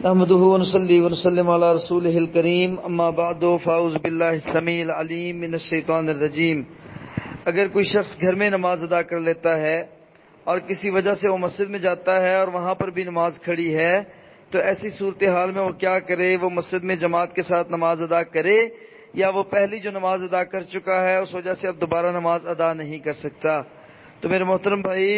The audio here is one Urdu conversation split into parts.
نحمده ونصلي ونسلم على رسوله الكريم اما بعد فاعوذ باللہ السمیع العلیم من الشیطان الرجیم۔ اگر کوئی شخص گھر میں نماز ادا کر لیتا ہے اور کسی وجہ سے وہ مسجد میں جاتا ہے اور وہاں پر بھی نماز کھڑی ہے تو ایسی صورتحال میں وہ کیا کرے؟ وہ مسجد میں جماعت کے ساتھ نماز ادا کرے یا وہ پہلی جو نماز ادا کر چکا ہے اس وجہ سے اب دوبارہ نماز ادا نہیں کر سکتا؟ تو میرے محترم بھائی،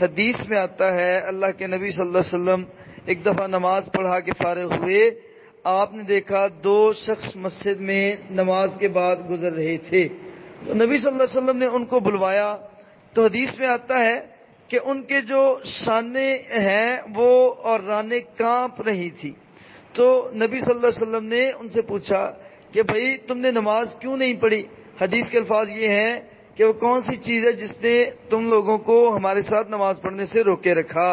حدیث میں آتا ہے اللہ کے نبی صلی اللہ علیہ وسلم ایک دفعہ نماز پڑھا کے فارغ ہوئے، آپ نے دیکھا دو شخص مسجد میں نماز کے بعد گزر رہے تھے، تو نبی صلی اللہ علیہ وسلم نے ان کو بلوایا۔ تو حدیث میں آتا ہے کہ ان کے جو شانے ہیں وہ اور رانیں کانپ رہی تھی، تو نبی صلی اللہ علیہ وسلم نے ان سے پوچھا کہ بھائی تم نے نماز کیوں نہیں پڑھی؟ حدیث کے الفاظ یہ ہیں کہ وہ کون سی چیز ہے جس نے تم لوگوں کو ہمارے ساتھ نماز پڑھنے سے روکے رکھا؟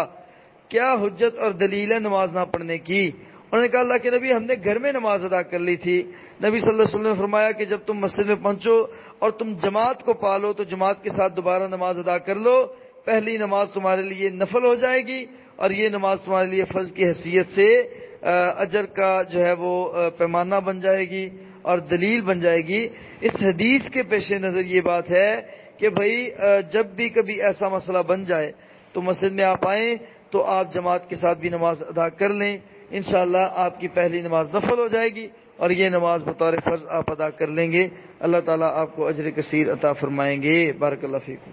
کیا حجت اور دلیل ہے نماز نہ پڑھنے کی؟ انہوں نے کہا اللہ کے نبی ہم نے گھر میں نماز ادا کر لی تھی۔ نبی صلی اللہ علیہ وسلم نے فرمایا کہ جب تم مسجد میں پہنچو اور تم جماعت کو پالو تو جماعت کے ساتھ دوبارہ نماز ادا کر لو، پہلی نماز تمہارے لیے نفل ہو جائے گی اور یہ نماز تمہارے لیے فرض کی حیثیت سے اجر کا جو ہے وہ پیمانہ بن جائے گی اور دلیل بن جائے گی۔ اس حدیث کے پیش نظر یہ بات ہے کہ بھائی جب بھی کبھی ایسا مسئلہ بن جائے تو مسجد میں آپ آئیں تو آپ جماعت کے ساتھ بھی نماز ادا کر لیں، انشاءاللہ آپ کی پہلی نماز نفل ہو جائے گی اور یہ نماز بطور فرض آپ ادا کر لیں گے۔ اللہ تعالیٰ آپ کو اجر کثیر عطا فرمائیں گے۔ بارک اللہ فیکم۔